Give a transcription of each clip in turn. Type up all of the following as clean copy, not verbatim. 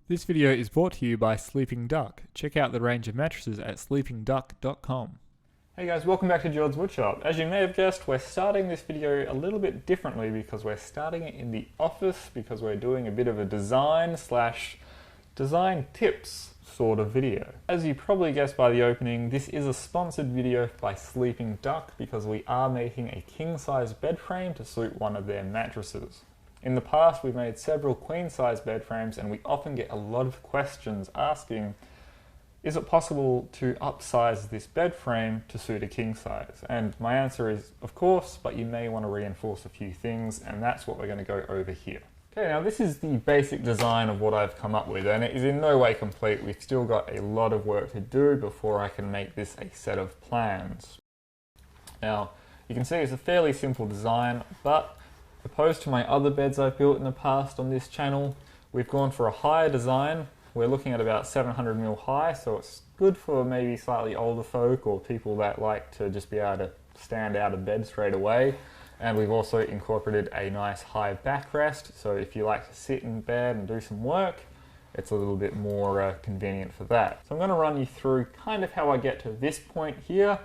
This video is brought to you by SleepingDuck. Check out the range of mattresses at sleepingduck.com. Hey guys, welcome back to JordsWoodShop. As you may have guessed, we're starting this video a little bit differently because we're starting it in the office because we're doing a bit of a design tips sort of video. As you probably guessed by the opening, this is a sponsored video by SleepingDuck because we are making a king-size bed frame to suit one of their mattresses. In the past, we've made several queen-size bed frames and we often get a lot of questions asking, is it possible to upsize this bed frame to suit a king size? And my answer is, of course, but you may want to reinforce a few things, and that's what we're going to go over here. Okay, now this is the basic design of what I've come up with, and it is in no way complete. We've still got a lot of work to do before I can make this a set of plans. Now, you can see it's a fairly simple design, but opposed to my other beds I've built in the past on this channel, we've gone for a higher design. We're looking at about 700mm high, so it's good for maybe slightly older folk or people that like to just be able to stand out of bed straight away. And we've also incorporated a nice high backrest, so if you like to sit in bed and do some work, it's a little bit more convenient for that. So I'm going to run you through kind of how I get to this point here,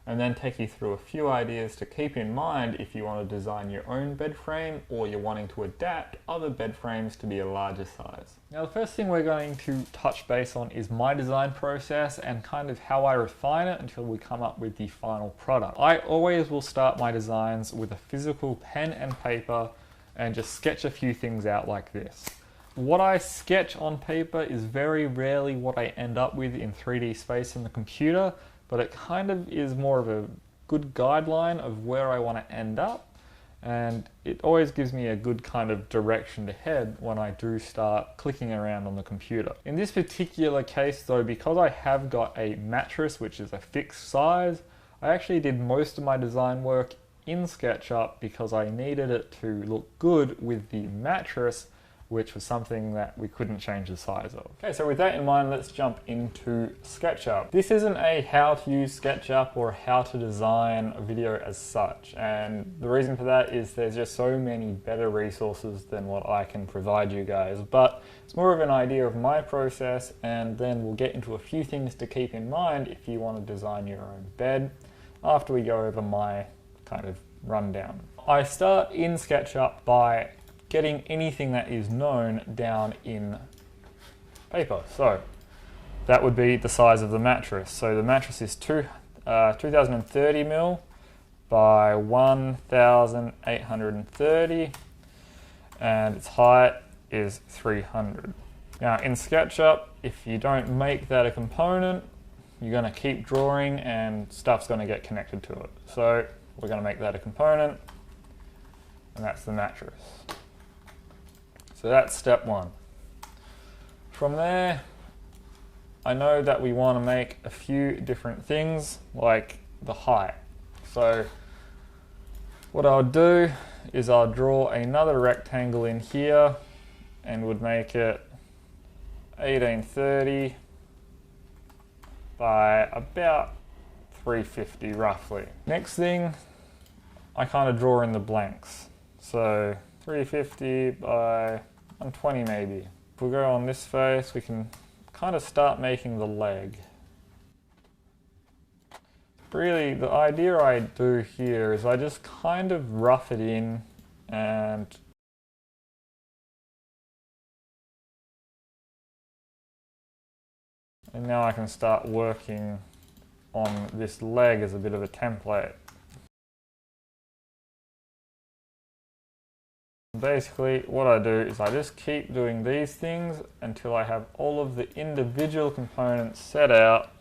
and then take you through a few ideas to keep in mind if you want to design your own bed frame or you're wanting to adapt other bed frames to be a larger size. Now the first thing we're going to touch base on is my design process and kind of how I refine it until we come up with the final product. I always will start my designs with a physical pen and paper and just sketch a few things out like this. What I sketch on paper is very rarely what I end up with in 3D space in the computer, but it kind of is more of a good guideline of where I want to end up, and it always gives me a good kind of direction to head when I do start clicking around on the computer. In this particular case though, because I have got a mattress which is a fixed size, I actually did most of my design work in SketchUp because I needed it to look good with the mattress, which was something that we couldn't change the size of. Okay, so with that in mind, let's jump into SketchUp. This isn't a how to use SketchUp or how to design a video as such, and the reason for that is there's just so many better resources than what I can provide you guys, but it's more of an idea of my process, and then we'll get into a few things to keep in mind if you want to design your own bed after we go over my kind of rundown. I start in SketchUp by getting anything that is known down in paper. So that would be the size of the mattress. So the mattress is 2030mm by 1830, and its height is 300. Now in SketchUp, if you don't make that a component, you're going to keep drawing and stuff's going to get connected to it. So we're going to make that a component, and that's the mattress. So that's step one. From there, I know that we want to make a few different things like the height. So what I'll do is I'll draw another rectangle in here and would make it 1830 by about 350 roughly. Next thing, I kind of draw in the blanks. So 350 by 120 maybe. If we go on this face, we can kind of start making the leg. Really, the idea I do here is I just kind of rough it in and now I can start working on this leg as a bit of a template. Basically, what I do is I just keep doing these things until I have all of the individual components set out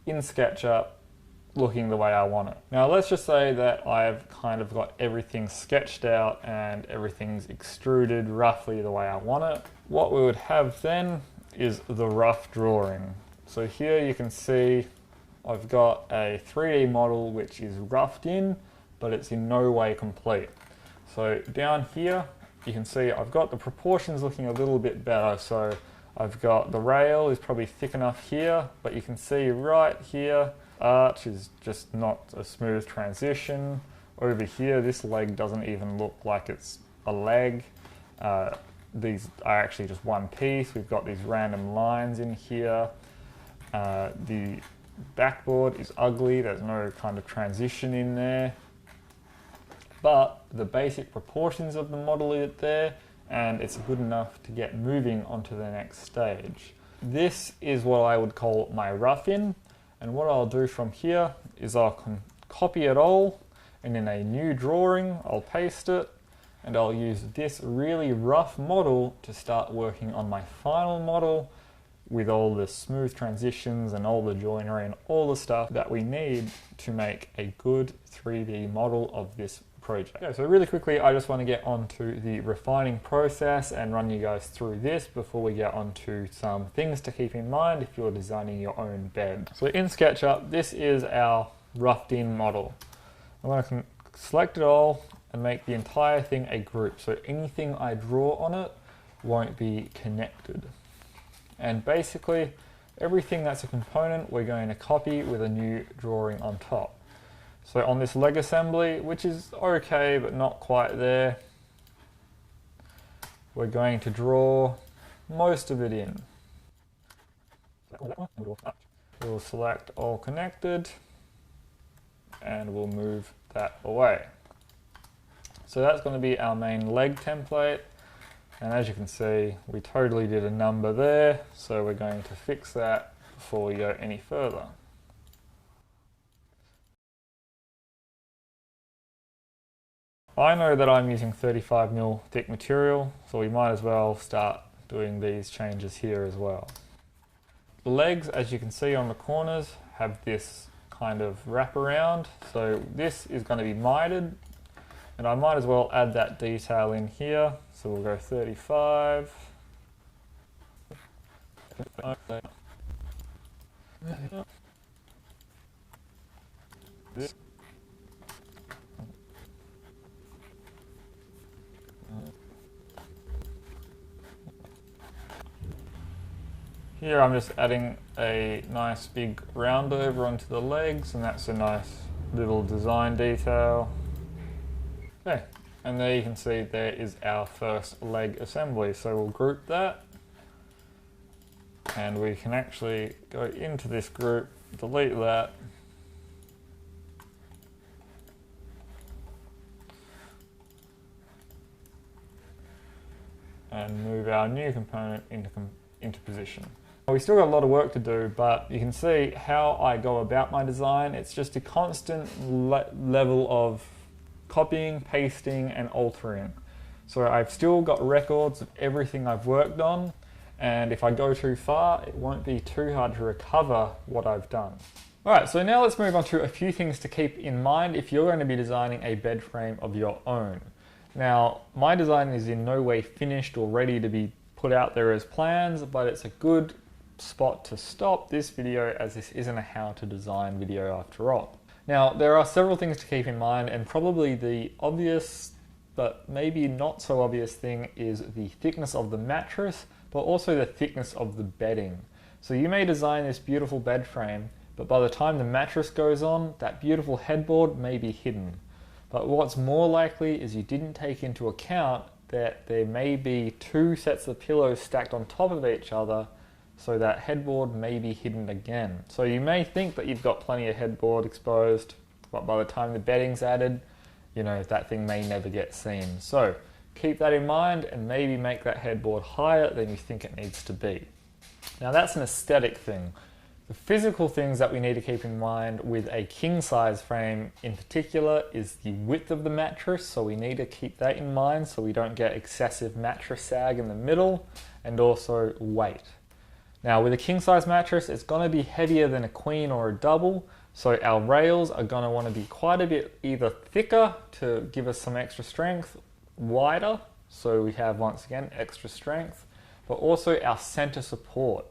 in SketchUp looking the way I want it. Now let's just say that I've kind of got everything sketched out and everything's extruded roughly the way I want it. What we would have then is the rough drawing. So here you can see I've got a 3D model which is roughed in, but it's in no way complete. So down here, you can see I've got the proportions looking a little bit better. So I've got the rail is probably thick enough here, but you can see right here, arch is just not a smooth transition. Over here, this leg doesn't even look like it's a leg. these are actually just one piece. We've got these random lines in here. The backboard is ugly, there's no kind of transition in there. But the basic proportions of the model is there, and it's good enough to get moving onto the next stage. This is what I would call my rough-in, and what I'll do from here is I'll copy it all, and in a new drawing I'll paste it, and I'll use this really rough model to start working on my final model with all the smooth transitions and all the joinery and all the stuff that we need to make a good 3D model of this project. Okay, so really quickly, I just want to get onto the refining process and run you guys through this before we get onto some things to keep in mind if you're designing your own bed. So in SketchUp, this is our roughed in model. I'm going to select it all and make the entire thing a group. So anything I draw on it won't be connected. And basically, everything that's a component, we're going to copy with a new drawing on top. So on this leg assembly, which is okay, but not quite there, we're going to draw most of it in. We'll select all connected, and we'll move that away. So that's going to be our main leg template. And as you can see, we totally did a number there, so we're going to fix that before we go any further. I know that I'm using 35mm thick material, so we might as well start doing these changes here as well. The legs, as you can see on the corners, have this kind of wraparound, so this is going to be mitered, and I might as well add that detail in here. So we'll go 35. Here I'm just adding a nice big round over onto the legs, and that's a nice little design detail. Okay, and there you can see there is our first leg assembly. So we'll group that, and we can actually go into this group, delete that, and move our new component into position. We still got a lot of work to do, but you can see how I go about my design. It's just a constant level of copying, pasting, and altering. So I've still got records of everything I've worked on, and if I go too far, it won't be too hard to recover what I've done. Alright, so now let's move on to a few things to keep in mind if you're going to be designing a bed frame of your own. Now, my design is in no way finished or ready to be put out there as plans, but it's a good spot to stop this video, as this isn't a how to design video after all. Now, there are several things to keep in mind, and probably the obvious but maybe not so obvious thing is the thickness of the mattress, but also the thickness of the bedding. So you may design this beautiful bed frame, but by the time the mattress goes on, that beautiful headboard may be hidden. But what's more likely is you didn't take into account that there may be two sets of pillows stacked on top of each other, so that headboard may be hidden again. So you may think that you've got plenty of headboard exposed, but by the time the bedding's added, you know, that thing may never get seen. So keep that in mind and maybe make that headboard higher than you think it needs to be. Now that's an aesthetic thing. The physical things that we need to keep in mind with a king size frame in particular is the width of the mattress, so we need to keep that in mind so we don't get excessive mattress sag in the middle, and also weight. Now with a king size mattress, it's going to be heavier than a queen or a double, so our rails are going to want to be quite a bit either thicker to give us some extra strength, wider, so we have once again extra strength, but also our center support.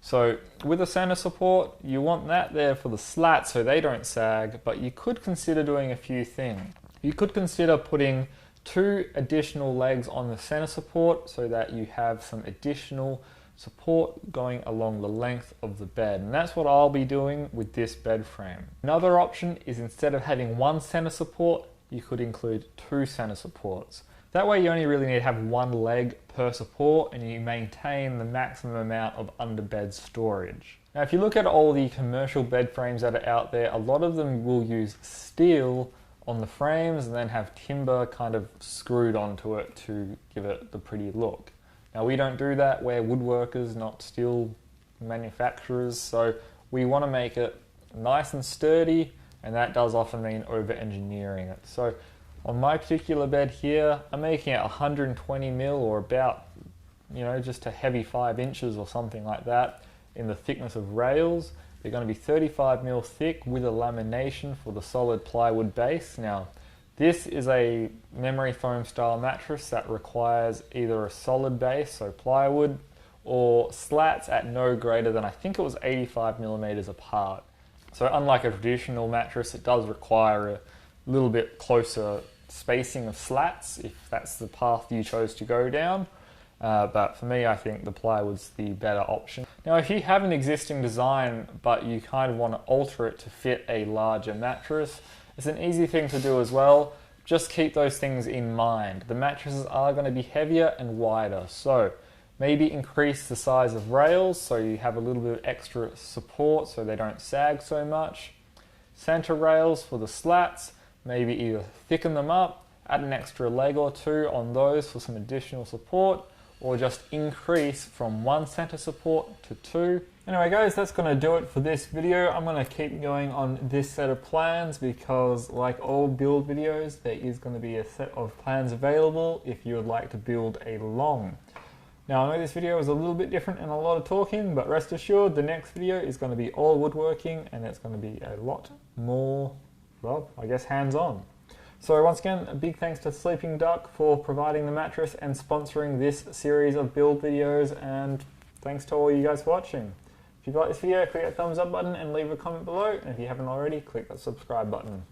So with a center support, you want that there for the slats so they don't sag, but you could consider doing a few things. You could consider putting 2 additional legs on the center support so that you have some additional support going along the length of the bed, and that's what I'll be doing with this bed frame. Another option is instead of having 1 center support, you could include 2 center supports. That way you only really need to have one leg per support and you maintain the maximum amount of underbed storage. Now if you look at all the commercial bed frames that are out there, a lot of them will use steel on the frames and then have timber kind of screwed onto it to give it the pretty look. Now we don't do that, we're woodworkers, not steel manufacturers, so we want to make it nice and sturdy, and that does often mean over-engineering it. So on my particular bed here, I'm making it 120 mil or about, just a heavy 5 inches or something like that in the thickness of rails. They're going to be 35 mil thick with a lamination for the solid plywood base. Now, this is a memory foam style mattress that requires either a solid base, so plywood, or slats at no greater than, I think it was 85 millimeters apart. So unlike a traditional mattress, it does require a little bit closer spacing of slats if that's the path you chose to go down. But for me, I think the plywood's the better option. Now, if you have an existing design, but you kind of want to alter it to fit a larger mattress, it's an easy thing to do as well. Just keep those things in mind. The mattresses are going to be heavier and wider, so maybe increase the size of rails so you have a little bit of extra support so they don't sag so much. Center rails for the slats, maybe either thicken them up, add an extra leg or two on those for some additional support, or just increase from 1 center support to 2. Anyway guys, that's going to do it for this video. I'm going to keep going on this set of plans because like all build videos, there is going to be a set of plans available if you would like to build a long. Now I know this video was a little bit different and a lot of talking, but rest assured the next video is going to be all woodworking and it's going to be a lot more, well, I guess hands-on. So once again, a big thanks to SleepingDuck for providing the mattress and sponsoring this series of build videos, and thanks to all you guys for watching. If you like this video, click that thumbs up button and leave a comment below, and if you haven't already, click that subscribe button.